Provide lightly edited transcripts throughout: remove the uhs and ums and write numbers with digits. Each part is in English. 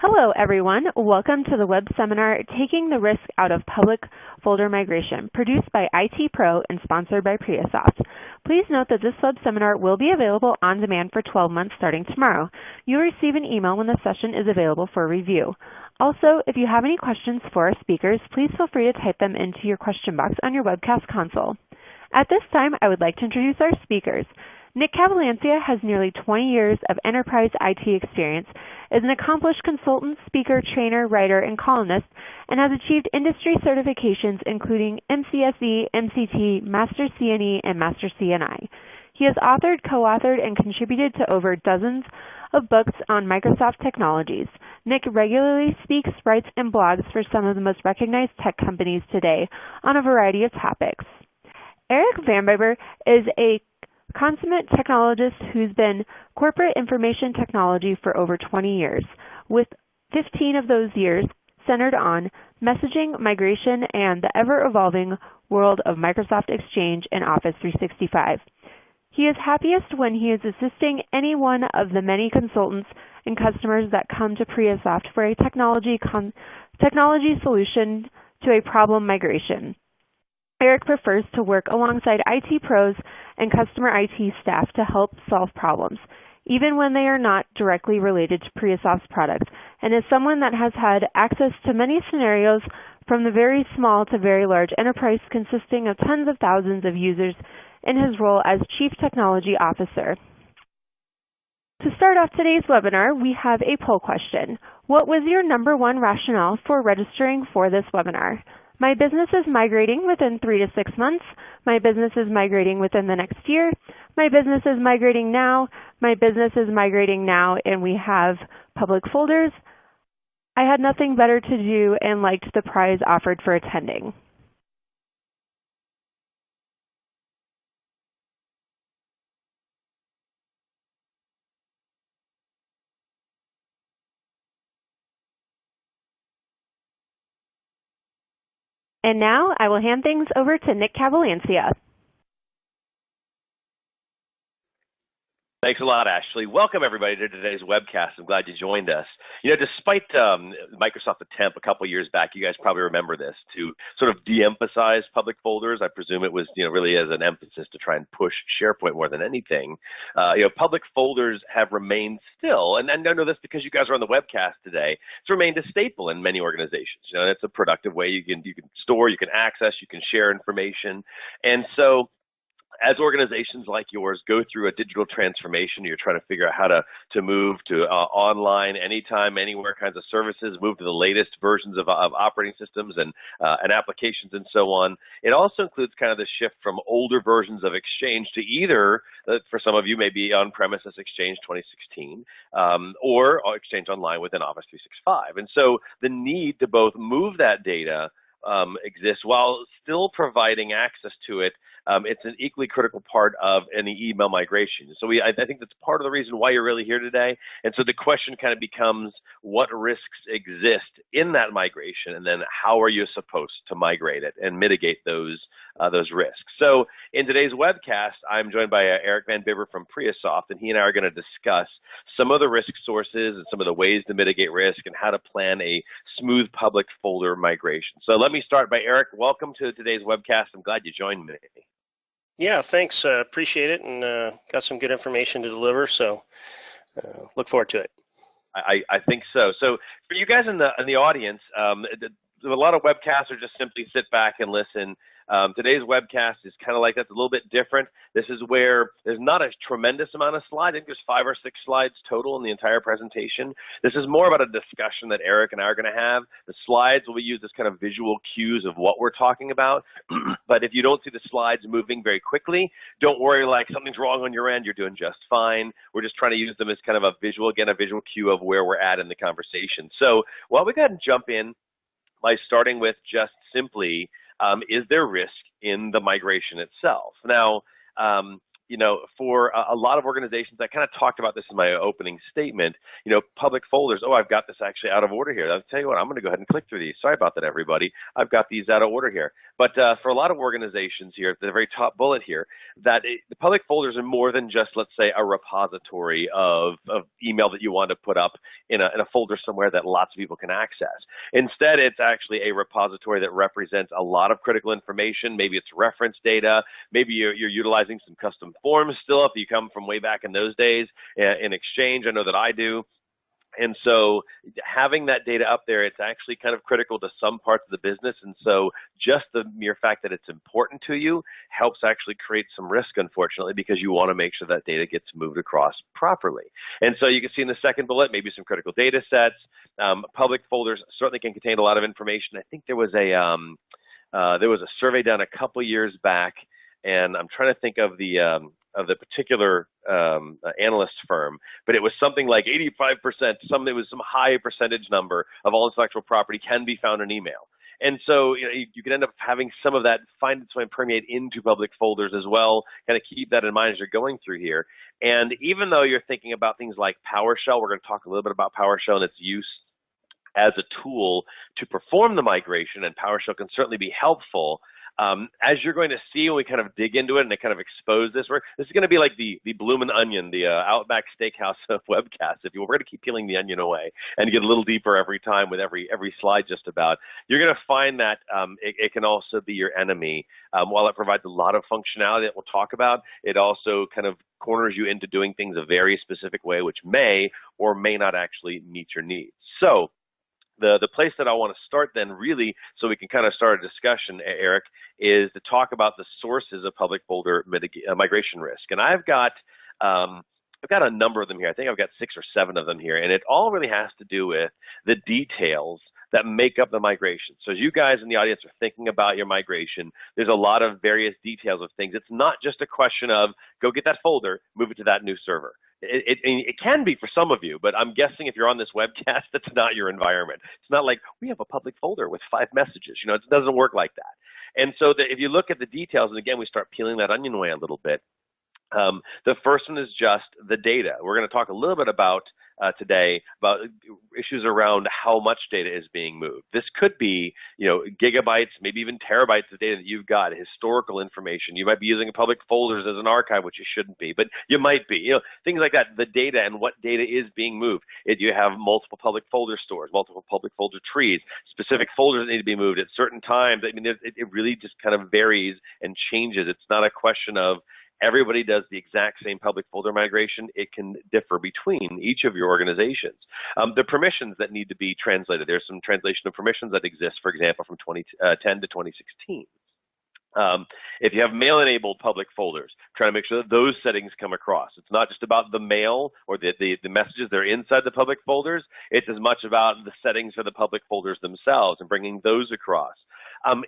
Hello, everyone. Welcome to the web seminar, Taking the Risk Out of Public Folder Migration, produced by IT Pro and sponsored by Priasoft. Please note that this web seminar will be available on demand for 12 months starting tomorrow. You'll receive an email when the session is available for review. Also, if you have any questions for our speakers, please feel free to type them into your question box on your webcast console. At this time, I would like to introduce our speakers. Nick Cavalencia has nearly 20 years of enterprise IT experience, is an accomplished consultant, speaker, trainer, writer, and columnist, and has achieved industry certifications including MCSE, MCT, Master CNE, and Master CNI. He has authored, co-authored, and contributed to over dozens of books on Microsoft technologies. Nick regularly speaks, writes, and blogs for some of the most recognized tech companies today on a variety of topics. Eric Van Bibber is a consummate technologist who's been corporate information technology for over 20 years, with 15 of those years centered on messaging, migration, and the ever-evolving world of Microsoft Exchange and Office 365. He is happiest when he is assisting any one of the many consultants and customers that come to Priasoft for a technology solution to a problem migration. Eric prefers to work alongside IT pros and customer IT staff to help solve problems, even when they are not directly related to Priasoft's products, and is someone that has had access to many scenarios from the very small to very large enterprise consisting of tens of thousands of users in his role as Chief Technology Officer. To start off today's webinar, we have a poll question. What was your #1 rationale for registering for this webinar? My business is migrating within 3 to 6 months. My business is migrating within the next year. My business is migrating now. My business is migrating now, and we have public folders. I had nothing better to do and liked the prize offered for attending. And now I will hand things over to Nick Cavalencia. Thanks a lot, Ashley. Welcome, everybody, to today's webcast. I'm glad you joined us. You know, despite Microsoft's attempt a couple years back, you guys probably remember this, to sort of de-emphasize public folders. I presume it was, really as an emphasis to try and push SharePoint more than anything. Public folders have remained still, and I know this because you guys are on the webcast today. It's remained a staple in many organizations. It's a productive way you can store, you can access, you can share information, and so as organizations like yours go through a digital transformation, you're trying to figure out how to move to online, anytime, anywhere kinds of services, move to the latest versions of operating systems and applications and so on. It also includes kind of the shift from older versions of Exchange to either, for some of you, maybe on-premises Exchange 2016 or Exchange Online within Office 365. And so the need to both move that data exists while still providing access to it. It's an equally critical part of any email migration. So I think that's part of the reason why you're really here today. And so the question kind of becomes, what risks exist in that migration, and then how are you supposed to migrate it and mitigate those risks? So in today's webcast, I'm joined by Eric Van Bibber from Priasoft, and he and I are going to discuss some of the risk sources and some of the ways to mitigate risk and how to plan a smooth public folder migration. So let me start by Eric. Welcome to today's webcast. I'm glad you joined me. Yeah, thanks. Appreciate it, and got some good information to deliver. So look forward to it. I think so. So for you guys in the audience, a lot of webcasts are just simply sit back and listen. Today's webcast is kind of like that's a little bit different. This is where there's not a tremendous amount of slides. I think there's 5 or 6 slides total in the entire presentation. This is more about a discussion that Eric and I are going to have. The slides will be used as kind of visual cues of what we're talking about. But if you don't see the slides moving very quickly, don't worry like something's wrong on your end. You're doing just fine. We're just trying to use them as kind of a visual cue of where we're at in the conversation. So why don't we go ahead and jump in by starting with just simply, is there risk in the migration itself? Now, for a lot of organizations, I kind of talked about this in my opening statement, public folders, oh, I've got this actually out of order here. I'll tell you what, I'm going to go ahead and click through these. Sorry about that, everybody. I've got these out of order here. But for a lot of organizations here, at the very top bullet here, the public folders are more than just, let's say, a repository of email that you want to put up in a folder somewhere that lots of people can access. Instead, it's actually a repository that represents a lot of critical information. Maybe it's reference data. Maybe you're utilizing some custom forms still if you come from way back in those days in Exchange. I know that I do. And so having that data up there, it's actually kind of critical to some parts of the business. And so just the mere fact that it's important to you helps actually create some risk, unfortunately, because you want to make sure that data gets moved across properly. And so you can see in the second bullet, maybe some critical data sets. Public folders certainly can contain a lot of information. I think there was a survey done a couple years back, and I'm trying to think of the particular analyst firm, but it was something like 85%, it was some high percentage number of all intellectual property can be found in email. And so you can end up having some of that find its way and permeate into public folders as well. Kind of keep that in mind as you're going through here. And even though you're thinking about things like PowerShell, we're going to talk a little bit about PowerShell and its use as a tool to perform the migration, and PowerShell can certainly be helpful. As you're going to see when we kind of dig into it and kind of expose this, this is going to be like the bloomin' onion, the Outback Steakhouse webcast. If you were going to keep peeling the onion away and get a little deeper every time with every slide just about, you're going to find that it can also be your enemy. While it provides a lot of functionality that we'll talk about, it also kind of corners you into doing things a very specific way, which may or may not actually meet your needs. So the place that I want to start then really, so we can kind of start a discussion, Eric, is to talk about the sources of public folder migration risk. And I've got a number of them here. I think I've got 6 or 7 of them here. And it all really has to do with the details that make up the migration. So as you guys in the audience are thinking about your migration, there's a lot of various details of things. It's not just a question of go get that folder, move it to that new server. It can be for some of you, but I'm guessing if you're on this webcast, that's not your environment. It's not like we have a public folder with 5 messages. It doesn't work like that. And so if you look at the details, and again, we start peeling that onion away a little bit, the first one is just the data. We're going to talk a little bit about today about issues around how much data is being moved. This could be, gigabytes, maybe even terabytes of data that you've got, historical information. You might be using public folders as an archive, which you shouldn't be, but you might be. Things like that, the data and what data is being moved. If you have multiple public folder stores, multiple public folder trees, specific folders that need to be moved at certain times. I mean, it really just kind of varies and changes. It's not a question of everybody does the exact same public folder migration. It can differ between each of your organizations. The permissions that need to be translated. There's some translation of permissions that exist, for example, from 2010 to 2016. If you have mail-enabled public folders, try to make sure that those settings come across. It's not just about the mail or the messages that are inside the public folders. It's as much about the settings for the public folders themselves and bringing those across.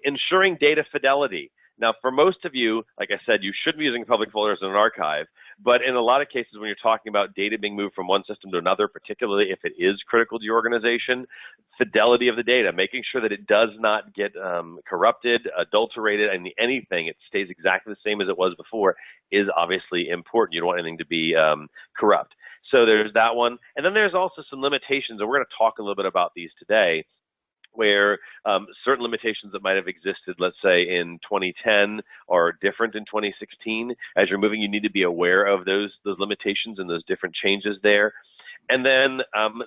Ensuring data fidelity. Now, for most of you, like I said, you should be using public folders in an archive, but in a lot of cases when you're talking about data being moved from one system to another, particularly if it is critical to your organization, fidelity of the data, making sure that it does not get corrupted, adulterated, and anything, it stays exactly the same as it was before, is obviously important. You don't want anything to be corrupt. So there's that one. And then there's also some limitations, and we're going to talk a little bit about these today, where certain limitations that might have existed, let's say, in 2010 are different in 2016. As you're moving, you need to be aware of those limitations and those different changes there. And then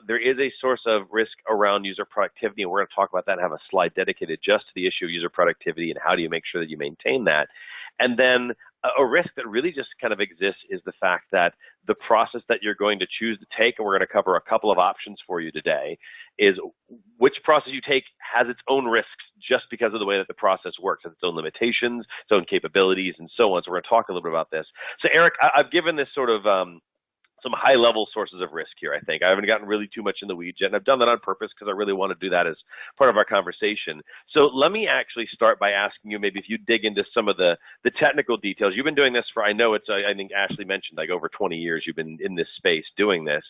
there is a source of risk around user productivity, and we're going to talk about that and have a slide dedicated just to the issue of user productivity and how do you make sure that you maintain that. And then a risk that really just kind of exists is the fact that the process that you're going to choose to take, and we're going to cover a couple of options for you today, is which process you take has its own risks just because of the way that the process works, has its own limitations, its own capabilities, and so on. So we're going to talk a little bit about this. So Eric, I've given this sort of some high-level sources of risk here, I think. I haven't gotten really too much in the weeds yet, and I've done that on purpose because I really want to do that as part of our conversation. So let me actually start by asking you, maybe if you dig into some of the technical details. You've been doing this for, I know it's, I think Ashley mentioned, like over 20 years you've been in this space doing this.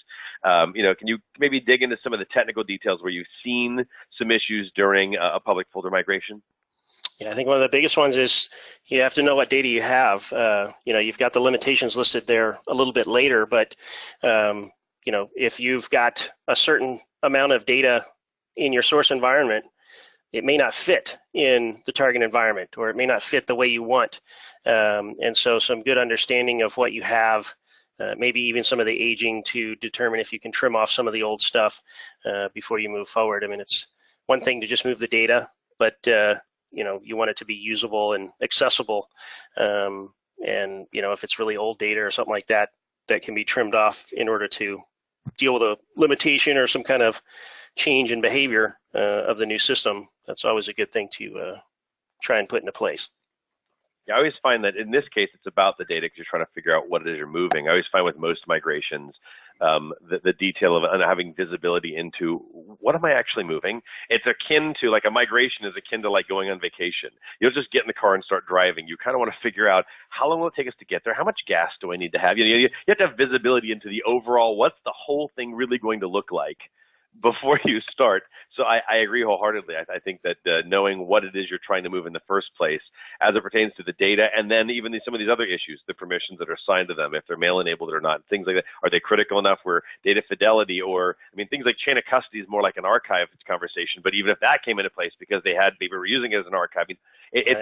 Can you maybe dig into some of the technical details where you've seen some issues during a public folder migration? Yeah, I think one of the biggest ones is you have to know what data you have. You've got the limitations listed there a little bit later, but if you've got a certain amount of data in your source environment, it may not fit in the target environment, or it may not fit the way you want. And so some good understanding of what you have, maybe even some of the aging to determine if you can trim off some of the old stuff before you move forward. I mean, it's one thing to just move the data, but you want it to be usable and accessible. If it's really old data or something like that, that can be trimmed off in order to deal with a limitation or some kind of change in behavior of the new system. That's always a good thing to try and put into place. Yeah, I always find that in this case, it's about the data because you're trying to figure out what it is you're moving. I always find with most migrations, the detail of having visibility into what am I actually moving. It's akin to, like, a migration is akin to like going on vacation. You'll just get in the car and start driving. You kind of want to figure out how long will it take us to get there? How much gas do I need to have? You have to have visibility into the overall, what's the whole thing really going to look like before you start. So I agree wholeheartedly. I think that knowing what it is you're trying to move in the first place as it pertains to the data, and then even some of these other issues, the permissions that are assigned to them, if they're mail-enabled or not, things like that. Are they critical enough where data fidelity, or, I mean, things like chain of custody is more like an archive conversation, but even if that came into place because they were using it as an archive, I mean,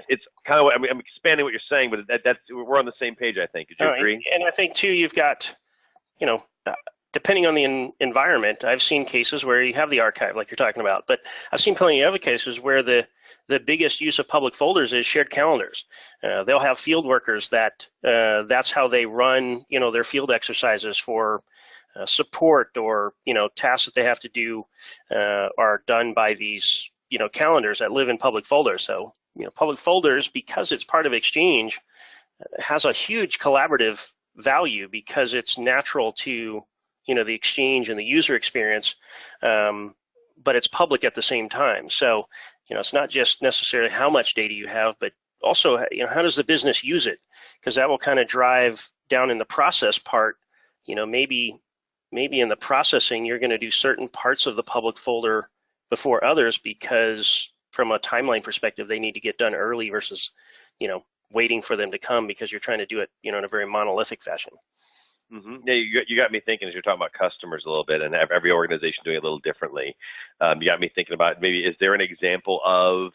it's kind of, I mean, I'm expanding what you're saying, but that's we're on the same page, I think. Did you agree? And I think, too, you've got, depending on the environment, I've seen cases where you have the archive, like you're talking about, but I've seen plenty of other cases where the biggest use of public folders is shared calendars. They'll have field workers that's how they run, their field exercises for support, or, tasks that they have to do are done by these, calendars that live in public folders. So, public folders, because it's part of Exchange, has a huge collaborative value because it's natural to the Exchange and the user experience, but it's public at the same time. So, it's not just necessarily how much data you have, but also, how does the business use it? Because that will kind of drive down in the process part. Maybe in the processing, you're going to do certain parts of the public folder before others because from a timeline perspective, they need to get done early versus, waiting for them to come because you're trying to do it, in a very monolithic fashion. Mm-hmm. Yeah, you got me thinking as you're talking about customers a little bit, and every organization doing it a little differently. You got me thinking about, maybe, is there an example of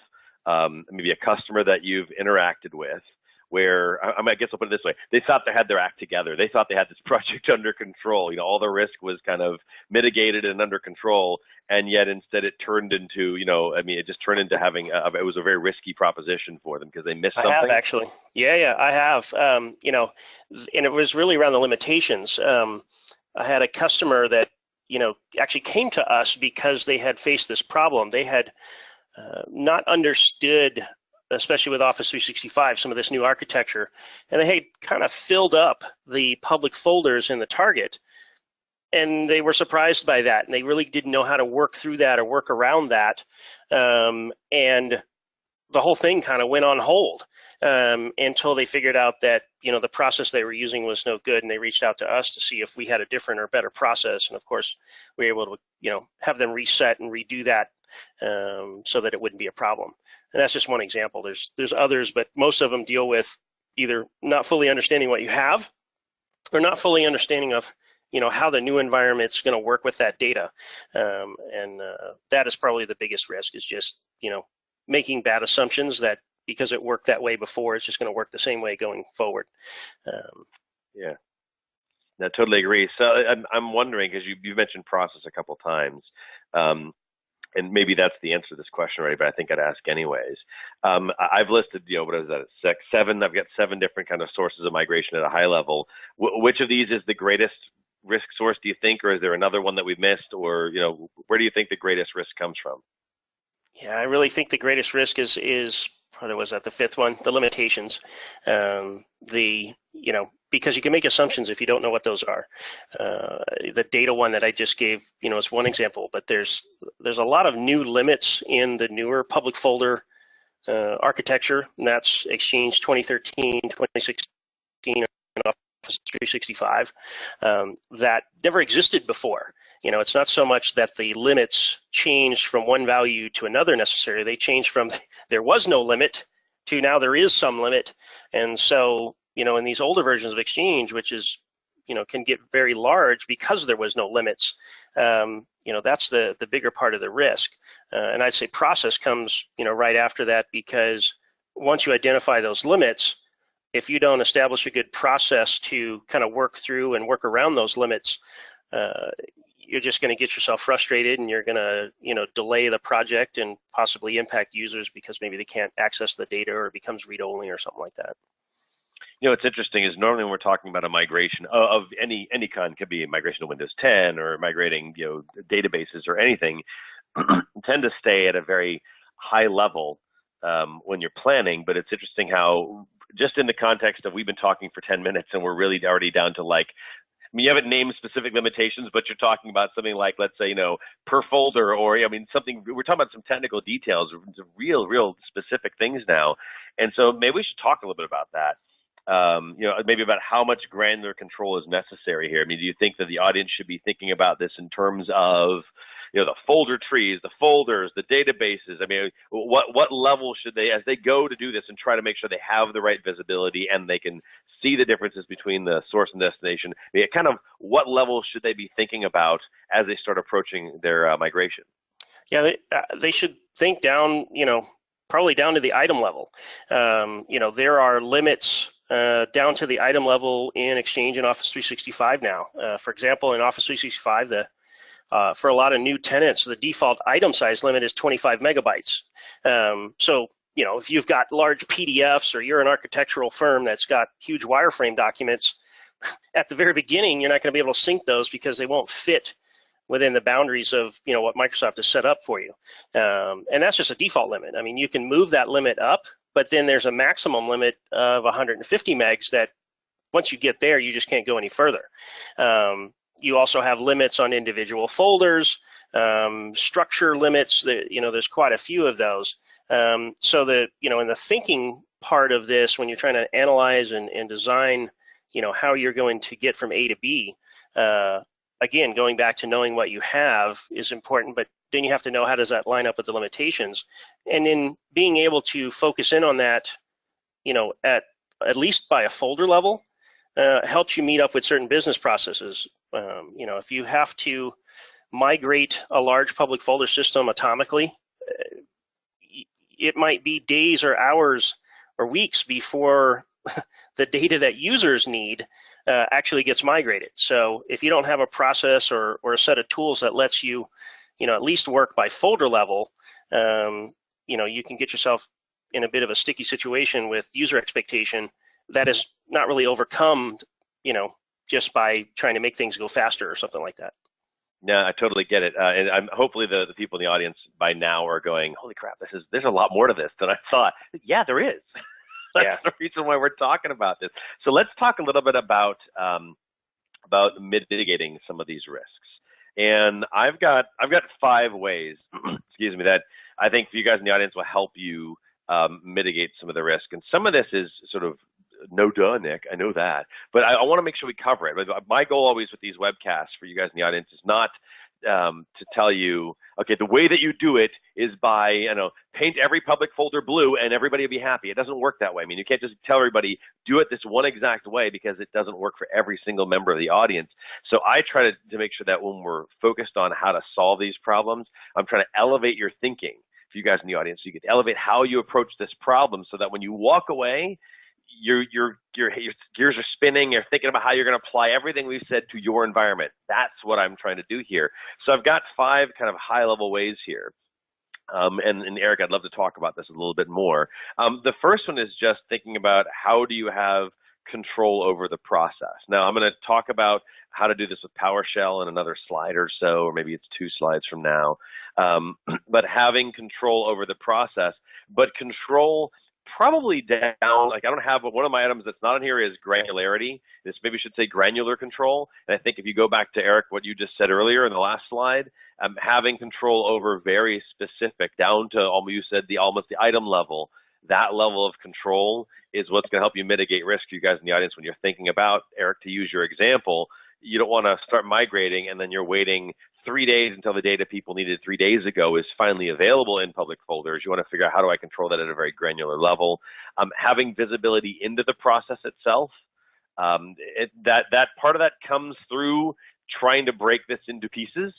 maybe a customer that you've interacted with where, I guess I'll put it this way, they thought they had their act together. They thought they had this project under control. All the risk was kind of mitigated and under control, and yet instead it turned into, it just turned into having, it was a very risky proposition for them because they missed something. I have, actually. Yeah, I have. And it was really around the limitations. I had a customer that, actually came to us because they had faced this problem. They had not understood, especially with Office 365, some of this new architecture, and they had kind of filled up the public folders in the target, and they were surprised by that, and they really didn't know how to work through that or work around that, and the whole thing kind of went on hold until they figured out that the process they were using was no good, and they reached out to us to see if we had a different or better process, and of course we were able to have them reset and redo that so that it wouldn't be a problem. And that's just one example. There's others, but most of them deal with either not fully understanding what you have or not fully understanding of how the new environment's going to work with that data. And that is probably the biggest risk, is just making bad assumptions that because it worked that way before, it's just going to work the same way going forward. Yeah, I totally agree. So I'm wondering, because you mentioned process a couple times, and maybe that's the answer to this question already, but I think I'd ask anyways. I've listed, what is that, 6, 7? I've got 7 different kind of sources of migration at a high level. Which of these is the greatest risk source, do you think, or is there another one that we've missed, or where do you think the greatest risk comes from? Yeah, I really think the greatest risk is probably, was that the 5th one, the limitations. Because you can make assumptions if you don't know what those are. The data one that I just gave, is one example, but there's a lot of new limits in the newer public folder architecture, and that's Exchange 2013, 2016, and Office 365, that never existed before. It's not so much that the limits changed from one value to another necessarily. They changed from there was no limit to now there is some limit. And so, in these older versions of Exchange, which is, can get very large because there was no limits, that's the bigger part of the risk. And I'd say process comes, right after that, because once you identify those limits, if you don't establish a good process to kind of work through and work around those limits, you're just going to get yourself frustrated, and you're going to, delay the project and possibly impact users because maybe they can't access the data, or it becomes read-only or something like that. What's interesting is normally when we're talking about a migration of any kind, could be a migration to Windows 10 or migrating, databases or anything, tend to stay at a very high level when you're planning. But it's interesting how, just in the context of we've been talking for 10 minutes and we're really already down to you haven't named specific limitations, but you're talking about something like, let's say, per folder, or, something, we're talking about some technical details, real specific things now. And so maybe we should talk a little bit about that. Maybe about how much granular control is necessary here. Do you think that the audience should be thinking about this in terms of, the folder trees, the folders, the databases? What level should they, as they go to do this and try to make sure they have the right visibility and they can see the differences between the source and destination? Kind of what level should they be thinking about as they start approaching their migration? Yeah, they should think down, probably down to the item level. There are limits down to the item level in Exchange and Office 365 now. For example, in Office 365, for a lot of new tenants, the default item size limit is 25 megabytes. So, if you've got large PDFs, or you're an architectural firm that's got huge wireframe documents, at the very beginning, you're not going to be able to sync those because they won't fit within the boundaries of, what Microsoft has set up for you. And that's just a default limit. You can move that limit up, but then there's a maximum limit of 150 megs that once you get there, you just can't go any further. You also have limits on individual folders, structure limits. There's quite a few of those. So in the thinking part of this, when you're trying to analyze and design, how you're going to get from A to B, again, going back to knowing what you have is important, but then you have to know how does that line up with the limitations. And in being able to focus in on that, at least by a folder level, helps you meet up with certain business processes. If you have to migrate a large public folder system atomically, it might be days or hours or weeks before the data that users need actually gets migrated. So if you don't have a process or a set of tools that lets you, at least work by folder level, you can get yourself in a bit of a sticky situation with user expectation that is not really overcome, just by trying to make things go faster or something like that. Yeah, I totally get it. And hopefully the people in the audience by now are going, holy crap, there's a lot more to this than I thought. Yeah, there is. That's the reason why we're talking about this. So let's talk a little bit about mitigating some of these risks. And I've got 5 ways, excuse me, that I think for you guys in the audience will help you mitigate some of the risk. And some of this is sort of no duh, Nick, I know that. But I want to make sure we cover it. My goal always with these webcasts for you guys in the audience is not to tell you, okay, the way that you do it is by, paint every public folder blue and everybody will be happy. It doesn't work that way. You can't just tell everybody, do it this one exact way, because it doesn't work for every single member of the audience. So I try to make sure that when we're focused on how to solve these problems, I'm trying to elevate your thinking for you guys in the audience. So you can elevate how you approach this problem so that when you walk away, your gears are spinning. You're thinking about how you're going to apply everything we've said to your environment. That's what I'm trying to do here. So I've got 5 kind of high-level ways here. And Eric, I'd love to talk about this a little bit more. The first one is just thinking about how do you have control over the process. Now, I'm going to talk about how to do this with PowerShell in another slide or so, or maybe it's 2 slides from now. But having control over the process, but control probably down, I don't have, one of my items that's not in here is granularity. This maybe should say granular control. And I think if you go back to Eric, what you just said earlier in the last slide, having control over very specific, down to almost the item level, that level of control is what's going to help you mitigate risk for you guys in the audience when you're thinking about, Eric, to use your example, you don't want to start migrating and then you're waiting 3 days until the data people needed 3 days ago is finally available in public folders. You want to figure out, how do I control that at a very granular level? Having visibility into the process itself, that part of that comes through trying to break this into pieces,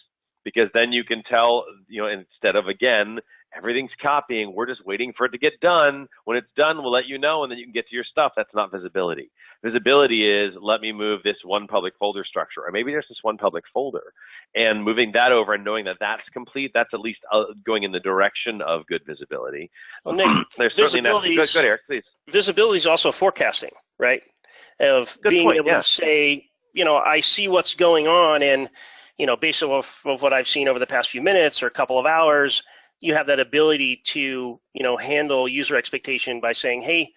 because then you can tell, instead of, again, everything's copying, we're just waiting for it to get done. When it's done, we'll let you know, and then you can get to your stuff. That's not visibility. Visibility is, let me move this one public folder structure, or maybe there's this one public folder, and moving that over and knowing that that's complete, that's at least going in the direction of good visibility. Well, Nick, there's certainly not, go ahead, Eric, please. Visibility is also forecasting, right? Of good being point, able to say, I see what's going on, and, based off of what I've seen over the past few minutes or a couple of hours, you have that ability to, handle user expectation by saying, hey,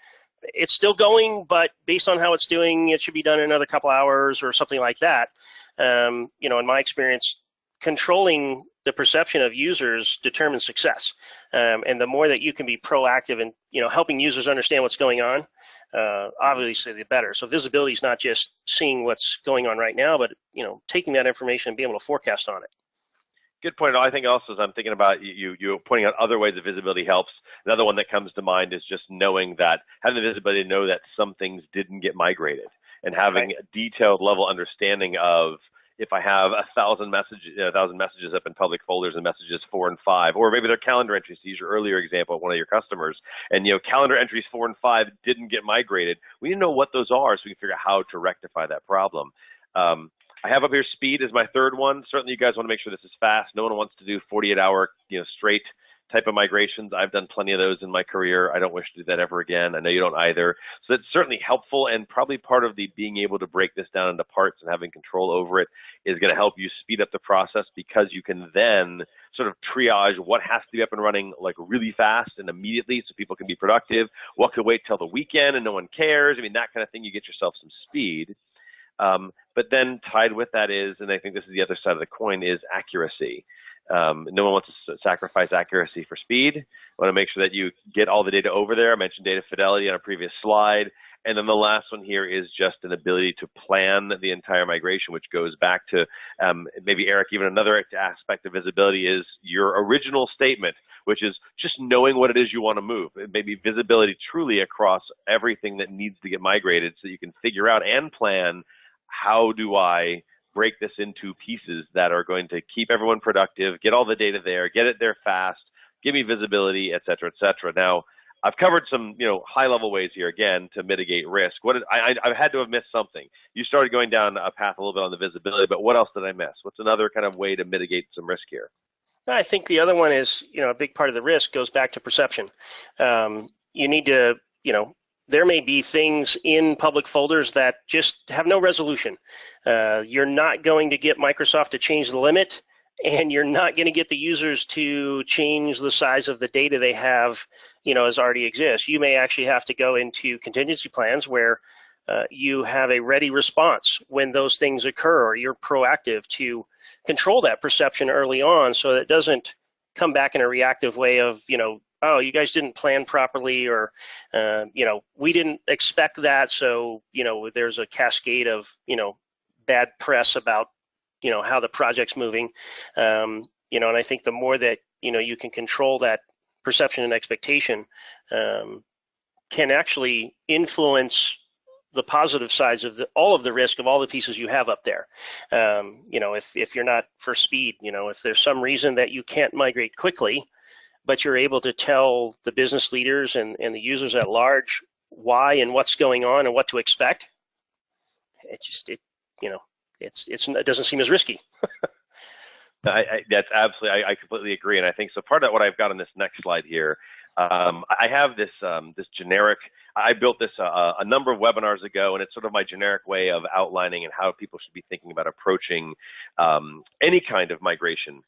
it's still going, but based on how it's doing, it should be done in another couple hours or something like that. In my experience, controlling the perception of users determines success. And the more that you can be proactive in, helping users understand what's going on, obviously the better. So visibility is not just seeing what's going on right now, but, taking that information and being able to forecast on it. Good point. I think also, as I'm thinking about you pointing out other ways that visibility helps, another one that comes to mind is just having the visibility to know that some things didn't get migrated, and having a detailed level understanding of, if I have 1,000 messages up in public folders and messages 4 and 5, or maybe they're calendar entries, to use your earlier example of one of your customers, and calendar entries 4 and 5 didn't get migrated, we need to know what those are so we can figure out how to rectify that problem. I have up here speed as my third one. Certainly you guys want to make sure this is fast. No one wants to do 48-hour straight type of migrations. I've done plenty of those in my career. I don't wish to do that ever again. I know you don't either. So it's certainly helpful, and probably part of the being able to break this down into parts and having control over it is going to help you speed up the process, because you can then sort of triage what has to be up and running like really fast and immediately so people can be productive, what could wait till the weekend and no one cares. I mean, that kind of thing, you get yourself some speed. But then tied with that is, and I think this is the other side of the coin, is accuracy. No one wants to sacrifice accuracy for speed. You want to make sure that you get all the data over there. I mentioned data fidelity on a previous slide. And then the last one here is just an ability to plan the entire migration, which goes back to maybe, Eric, even another aspect of visibility is your original statement, which is just knowing what it is you want to move. Maybe visibility truly across everything that needs to get migrated, so you can figure out and plan, how do I break this into pieces that are going to keep everyone productive, get all the data there, get it there fast, give me visibility, et cetera, et cetera. Now, I've covered some, high-level ways here, again, to mitigate risk. I've had to have missed something. You started going down a path a little bit on the visibility, but what else did I miss? What's another kind of way to mitigate some risk here? I think the other one is, a big part of the risk goes back to perception. You need to, there may be things in public folders that just have no resolution. You're not going to get Microsoft to change the limit, and you're not going to get the users to change the size of the data they have, as already exists. You may actually have to go into contingency plans where you have a ready response when those things occur, or you're proactive to control that perception early on so that it doesn't come back in a reactive way of, oh, you guys didn't plan properly, or, we didn't expect that. So, there's a cascade of, bad press about, how the project's moving. And I think the more that, you can control that perception and expectation, can actually influence the positive sides of all of the risk of all the pieces you have up there. If you're not for speed, if there's some reason that you can't migrate quickly, but you're able to tell the business leaders and the users at large why and what's going on and what to expect, it doesn't seem as risky. That's absolutely, I completely agree. And I think so. Part of what I've got on this next slide here, I have this generic. I built this a number of webinars ago, and it's sort of my generic way of outlining and how people should be thinking about approaching any kind of migration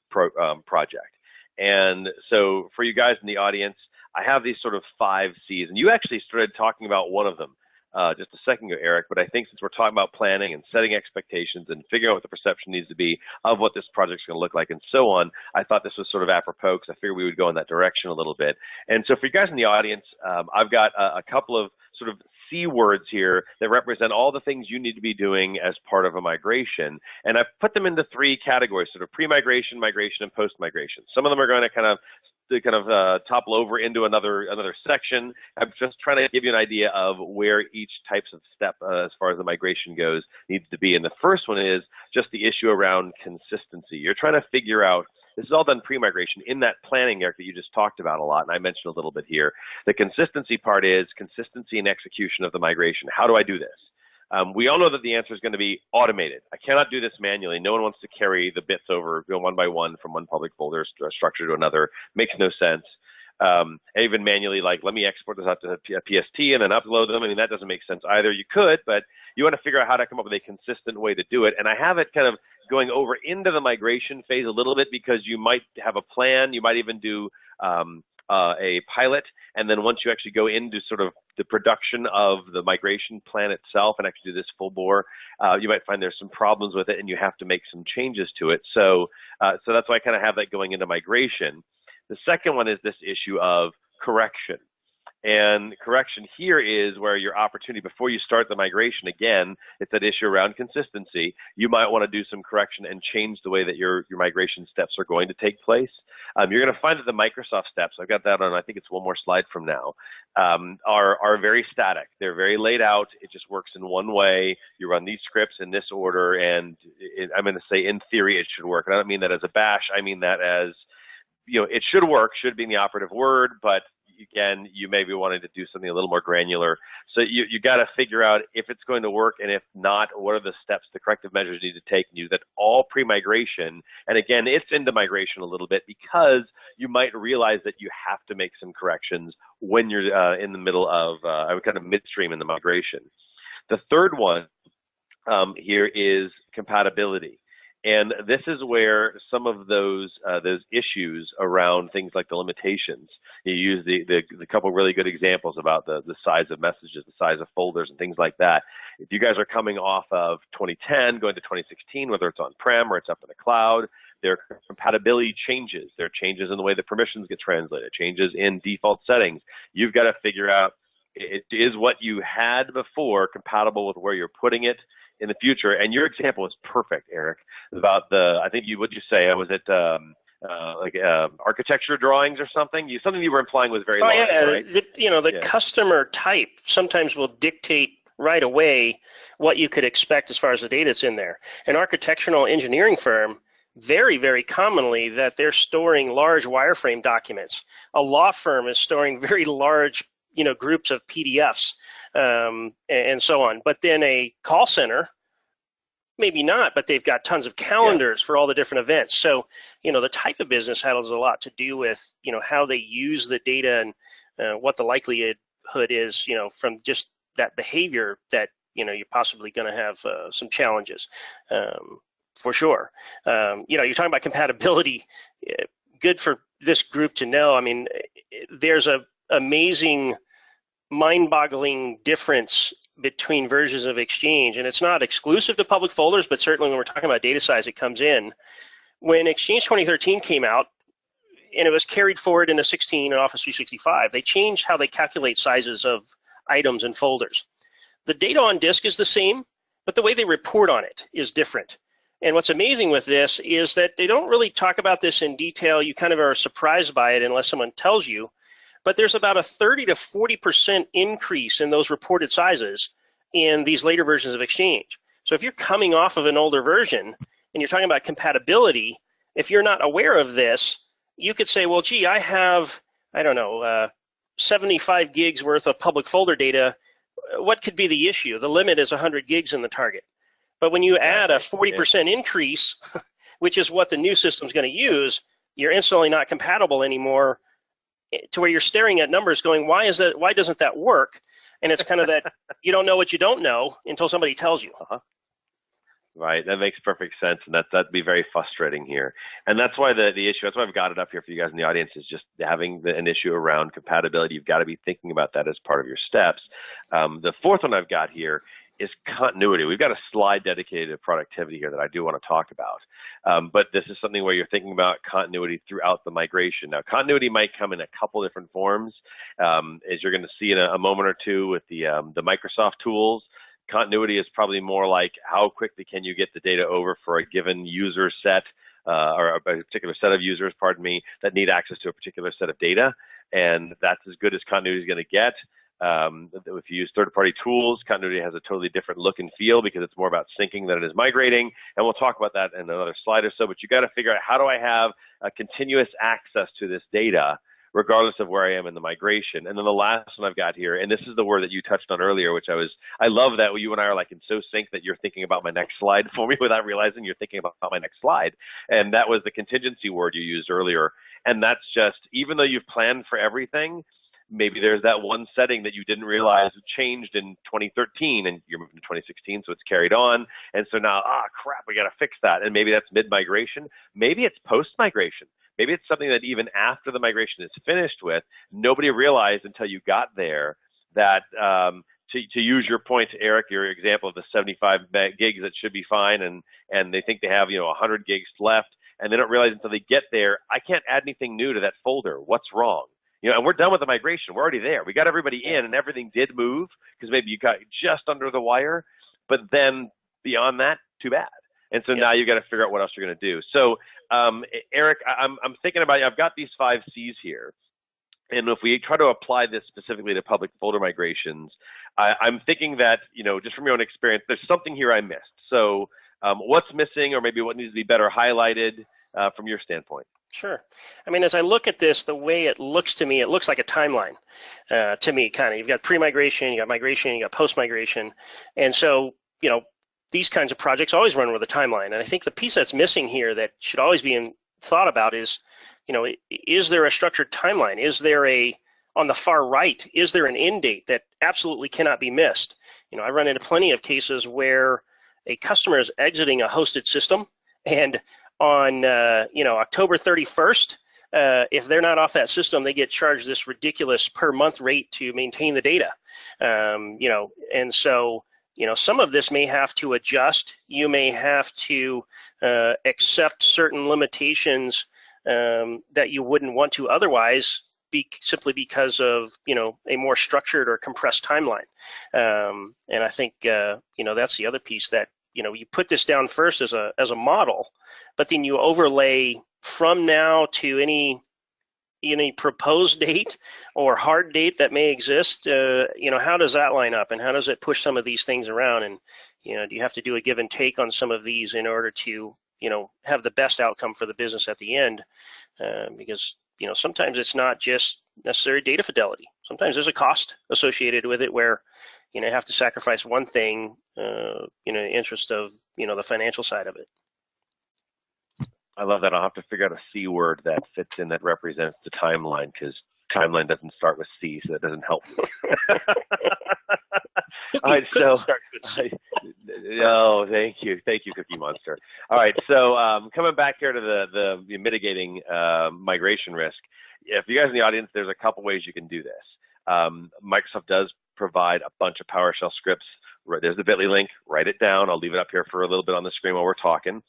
project. And so for you guys in the audience, I have these sort of 5 C's, and you actually started talking about one of them just a second ago, Eric, but I think since we're talking about planning and setting expectations and figuring out what the perception needs to be of what this project's going to look like and so on, I thought this was sort of apropos because I figured we would go in that direction a little bit. And so for you guys in the audience, I've got a couple of sort of C words here that represent all the things you need to be doing as part of a migration. And I've put them into 3 categories, sort of pre-migration, migration, and post-migration. Some of them are going to kind of topple over into another section. I'm just trying to give you an idea of where each types of step as far as the migration goes needs to be. And the first one is just the issue around consistency. You're trying to figure out, this is all done pre-migration in that planning, Eric, that you just talked about a lot, and I mentioned a little bit here. The consistency part is consistency in execution of the migration. How do I do this? We all know that the answer is going to be automated. I cannot do this manually. No one wants to carry the bits over, go one by one from one public folder structure to another. Makes no sense. Even manually, like, let me export this out to a PST and then upload them. I mean, that doesn't make sense either. You could, but you want to figure out how to come up with a consistent way to do it. And I have it kind of going over into the migration phase a little bit because you might have a plan. You might even do a pilot, and then once you actually go into sort of the production of the migration plan itself and actually do this full bore, you might find there's some problems with it and you have to make some changes to it. So that's why I kind of have that going into migration. The second one is this issue of correction. And correction here is where your opportunity, before you start the migration, again, it's that issue around consistency. You might want to do some correction and change the way that your migration steps are going to take place. You're going to find that the Microsoft steps, I've got that on, I think it's one more slide from now, are very static. They're very laid out. It just works in one way. You run these scripts in this order, and I'm going to say in theory it should work. And I don't mean that as a bash. I mean that as, it should work, should be the operative word, but again, you may be wanting to do something a little more granular. So you got to figure out if it's going to work, and if not, what are the steps, the corrective measures you need to take, and use that all pre-migration. And again, it's into migration a little bit because you might realize that you have to make some corrections when you're in the middle of, kind of midstream in the migration. The third one here is compatibility. And this is where some of those issues around things like the limitations, you use the couple really good examples about the size of messages, the size of folders, and things like that. If you guys are coming off of 2010, going to 2016, whether it's on-prem or it's up in the cloud, there are compatibility changes. There are changes in the way the permissions get translated, changes in default settings. You've got to figure out, is what you had before compatible with where you're putting it in the future? And your example is perfect, Eric, about what'd you say? Was it architecture drawings or something? Something you were implying was very large, right? The customer type sometimes will dictate right away what you could expect as far as the data that's in there. An architectural engineering firm, very, very commonly that they're storing large wireframe documents. A law firm is storing very large groups of PDFs and so on. But then a call center, maybe not, but they've got tons of calendars for all the different events. So, the type of business has a lot to do with, how they use the data and what the likelihood is, from just that behavior that, you're possibly going to have some challenges for sure. You're talking about compatibility. Good for this group to know. I mean, there's a amazing, mind-boggling difference between versions of Exchange, and it's not exclusive to public folders, but certainly when we're talking about data size, it comes in. When Exchange 2013 came out, and it was carried forward into 16 and Office 365, they changed how they calculate sizes of items and folders. The data on disk is the same, but the way they report on it is different. And what's amazing with this is that they don't really talk about this in detail. You kind of are surprised by it unless someone tells you. But there's about a 30 to 40% increase in those reported sizes in these later versions of Exchange. So if you're coming off of an older version and you're talking about compatibility, if you're not aware of this, you could say, well, gee, I have, 75 gigs worth of public folder data. What could be the issue? The limit is 100 gigs in the target. But when you add a 40% increase, which is what the new system's going to use, you're instantly not compatible anymore, to where you're staring at numbers going, why doesn't that work? And it's kind of that you don't know what you don't know until somebody tells you. Right, that makes perfect sense, and that'd be very frustrating here. And that's why the issue, that's why I've got it up here for you guys in the audience, is just having an issue around compatibility. You've got to be thinking about that as part of your steps. The fourth one I've got here is continuity. We've got a slide dedicated to productivity here that I do want to talk about. But this is something where you're thinking about continuity throughout the migration. Now, continuity might come in a couple different forms, as you're going to see in a moment or two with the Microsoft tools. Continuity is probably more like how quickly can you get the data over for a given user set, or a particular set of users, pardon me, that need access to a particular set of data. And that's as good as continuity is going to get. If you use third-party tools, continuity has a totally different look and feel because it's more about syncing than it is migrating. And we'll talk about that in another slide or so. But you got to figure out, how do I have a continuous access to this data regardless of where I am in the migration? And then the last one I've got here, and this is the word that you touched on earlier, which I love that you and I are like in so sync that you're thinking about my next slide for me without realizing you're thinking about my next slide. And that was the contingency word you used earlier. And that's just, even though you've planned for everything, maybe there's that one setting that you didn't realize changed in 2013 and you're moving to 2016, so it's carried on. And so now, crap, we got to fix that. And maybe that's mid-migration. Maybe it's post-migration. Maybe it's something that even after the migration is finished with, nobody realized until you got there that, to use your point, Eric, your example of the 75 gigs that should be fine, and they think they have 100 gigs left, and they don't realize until they get there, I can't add anything new to that folder. What's wrong? And we're done with the migration. We're already there. We got everybody in, and everything did move because maybe you got just under the wire, but then beyond that, too bad. And so now you got to figure out what else you're going to do. So, Eric, I'm thinking about, I've got these 5 C's here. And if we try to apply this specifically to public folder migrations, I'm thinking that, just from your own experience, there's something here I missed. So what's missing, or maybe what needs to be better highlighted from your standpoint? Sure. I mean, as I look at this, the way it looks to me, it looks like a timeline to me, kind of. You've got pre-migration, you got migration, you got post-migration. And so, these kinds of projects always run with a timeline. And I think the piece that's missing here that should always be thought about is, is there a structured timeline? Is there on the far right, is there an end date that absolutely cannot be missed? I run into plenty of cases where a customer is exiting a hosted system, and on October 31st, if they're not off that system, they get charged this ridiculous per month rate to maintain the data. And so some of this may have to adjust. You may have to accept certain limitations that you wouldn't want to otherwise, simply because of a more structured or compressed timeline. And I think that's the other piece, that you put this down first as a model, but then you overlay from now to any proposed date or hard date that may exist. How does that line up, and how does it push some of these things around? And do you have to do a give and take on some of these in order to have the best outcome for the business at the end? Because sometimes it's not just necessary data fidelity. Sometimes there's a cost associated with it where you have to sacrifice one thing in the interest of the financial side of it. I love that. I'll have to figure out a C word that fits in, that represents the timeline, because timeline doesn't start with C, so that doesn't help me. All right, so thank you, Cookie Monster. All right, so coming back here to the mitigating migration risk. If you guys in the audience, there's a couple ways you can do this. Microsoft does provide a bunch of PowerShell scripts. There's the bit.ly link. Write it down. I'll leave it up here for a little bit on the screen while we're talking.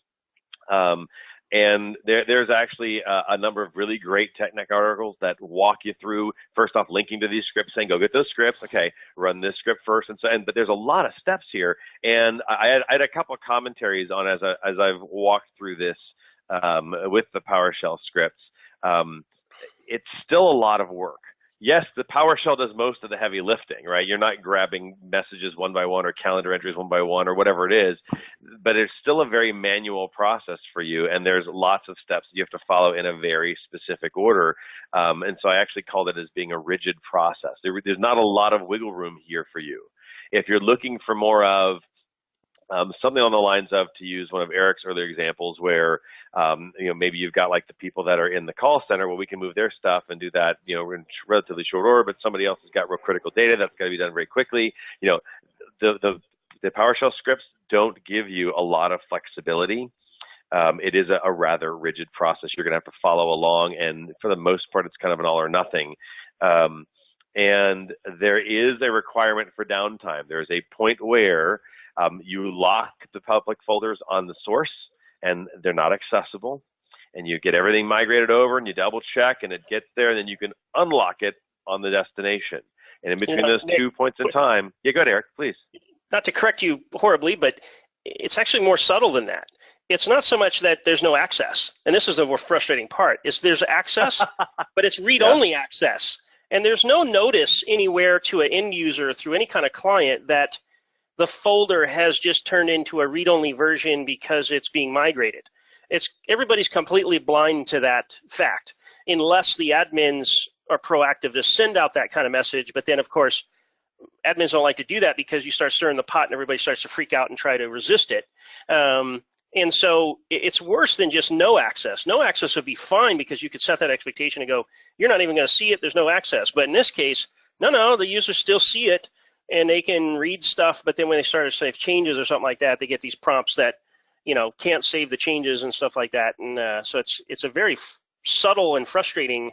And there's actually a number of really great technical articles that walk you through, first off, linking to these scripts, saying, go get those scripts. Okay, run this script first. But there's a lot of steps here. And I had a couple of commentaries on as I've walked through this with the PowerShell scripts. It's still a lot of work. Yes, the PowerShell does most of the heavy lifting, right? You're not grabbing messages one by one or calendar entries one by one or whatever it is, but it's still a very manual process for you, and there's lots of steps you have to follow in a very specific order. And so I actually called it as being a rigid process. There's not a lot of wiggle room here for you. If you're looking for more of something on the lines of, to use one of Eric's earlier examples, where maybe you've got like the people that are in the call center, well, we can move their stuff and do that in relatively short order, but somebody else has got real critical data that's got to be done very quickly. The PowerShell scripts don't give you a lot of flexibility. It is a rather rigid process. You're going to have to follow along, and for the most part, it's kind of an all or nothing. And there is a requirement for downtime. There's a point where You lock the public folders on the source, and they're not accessible. And you get everything migrated over, and you double check, and it gets there, and then you can unlock it on the destination. And in between those Nick, 2 points in time, yeah, go ahead, Eric, please. Not to correct you horribly, but it's actually more subtle than that. It's not so much that there's no access, and this is the more frustrating part, is there's access, but it's read-only access. And there's no notice anywhere to an end user through any kind of client that the folder has just turned into a read-only version because it's being migrated. Everybody's completely blind to that fact, unless the admins are proactive to send out that kind of message. But then, of course, admins don't like to do that because you start stirring the pot and everybody starts to freak out and try to resist it. And so it's worse than just no access. No access would be fine because you could set that expectation and go, you're not even going to see it, there's no access. But in this case, no, the users still see it and they can read stuff, but then when they start to save changes or something like that, they get these prompts that, can't save the changes and stuff like that. And so it's a very subtle and frustrating,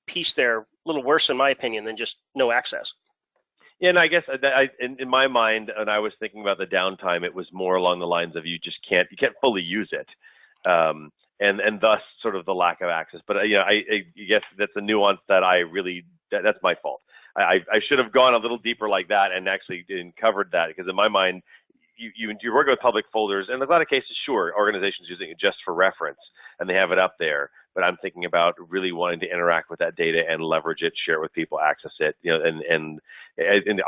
piece there, a little worse in my opinion than just no access. Yeah, and I guess in my mind, when I was thinking about the downtime, it was more along the lines of you can't fully use it, and thus sort of the lack of access. But I guess that's a nuance that that's my fault. I should have gone a little deeper like that and actually covered that, because in my mind, you're working with public folders, and in a lot of cases, sure, organizations using it just for reference, and they have it up there. But I'm thinking about really wanting to interact with that data and leverage it, share it with people, access it, and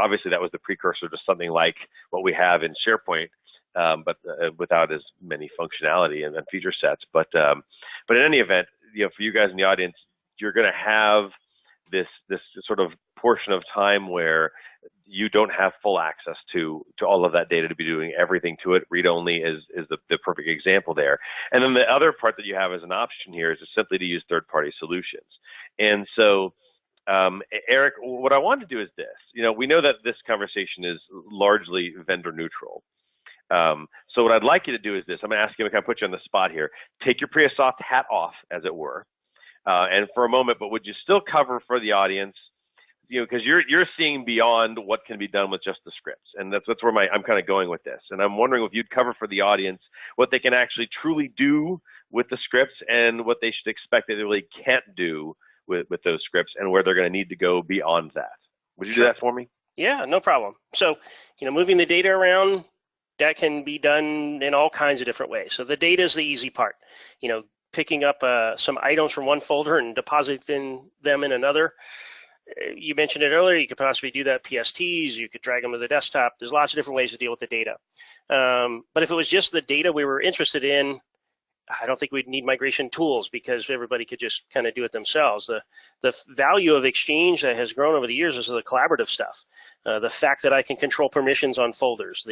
obviously that was the precursor to something like what we have in SharePoint, but without as many functionality and feature sets. But in any event, for you guys in the audience, you're going to have this sort of portion of time where you don't have full access to all of that data to be doing everything to it. Read-only is the perfect example there. And then the other part that you have as an option here is simply to use third-party solutions. And so, Eric, what I want to do is this. We know that this conversation is largely vendor neutral. So what I'd like you to do is this. I'm going to ask you to kind of put you on the spot here. Take your Priasoft hat off, as it were, and for a moment, but would you still cover for the audience, because you're seeing beyond what can be done with just the scripts, and that's where I'm kind of going with this. And I'm wondering if you'd cover for the audience what they can actually truly do with the scripts and what they should expect that they really can't do with those scripts, and where they're going to need to go beyond that. Would you do that for me? Yeah, no problem. So, moving the data around, that can be done in all kinds of different ways. So the data is the easy part. Picking up some items from one folder and depositing them in another. You mentioned it earlier, you could possibly do that PSTs, you could drag them to the desktop. There's lots of different ways to deal with the data. But if it was just the data we were interested in, I don't think we'd need migration tools because everybody could just kind of do it themselves. The value of Exchange that has grown over the years is the collaborative stuff. The fact that I can control permissions on folders,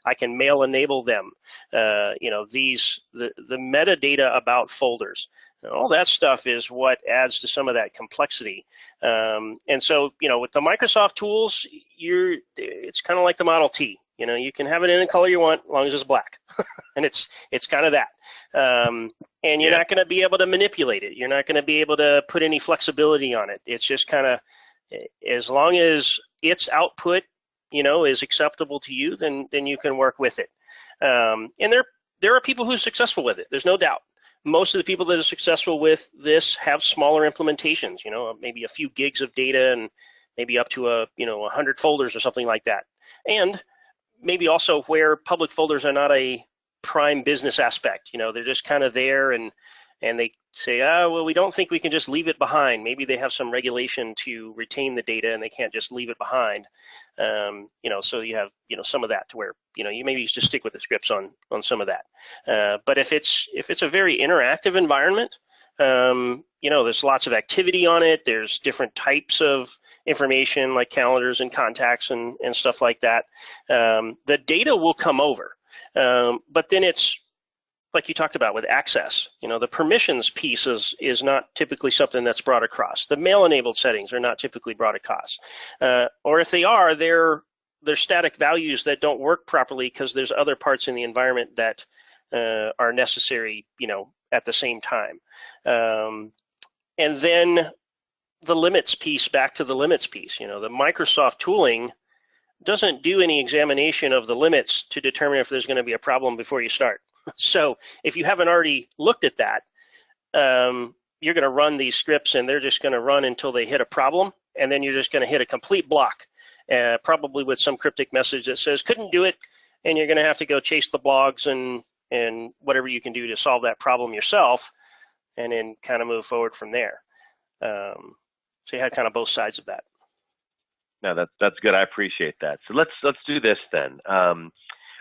I can mail enable them, the metadata about folders. All that stuff is what adds to some of that complexity. And so, with the Microsoft tools, it's kind of like the Model T. You can have it in any color you want as long as it's black. And it's kind of that. And you're not going to be able to manipulate it. You're not going to be able to put any flexibility on it. It's just kind of, as long as its output, is acceptable to you, then you can work with it. And there are people who are successful with it. There's no doubt. Most of the people that are successful with this have smaller implementations, maybe a few gigs of data and maybe up to 100 folders or something like that. And maybe also where public folders are not a prime business aspect. They're just kind of there and they say, we don't think we can just leave it behind. Maybe they have some regulation to retain the data and they can't just leave it behind. So you have, some of that to where, you maybe just stick with the scripts on some of that. But if it's a very interactive environment, there's lots of activity on it. There's different types of information like calendars and contacts and stuff like that. The data will come over. But then it's, like you talked about with access, the permissions piece is not typically something that's brought across. The mail-enabled settings are not typically brought across. Or if they are, they're static values that don't work properly because there's other parts in the environment that are necessary, at the same time. And then the limits piece, back to the limits piece, the Microsoft tooling doesn't do any examination of the limits to determine if there's going to be a problem before you start. So if you haven't already looked at that, you're going to run these scripts and they're just going to run until they hit a problem, and then you're just going to hit a complete block, probably with some cryptic message that says couldn't do it, and you're going to have to go chase the blogs and whatever you can do to solve that problem yourself, and then kind of move forward from there. So you had kind of both sides of that. No, that's good. I appreciate that. So let's do this then.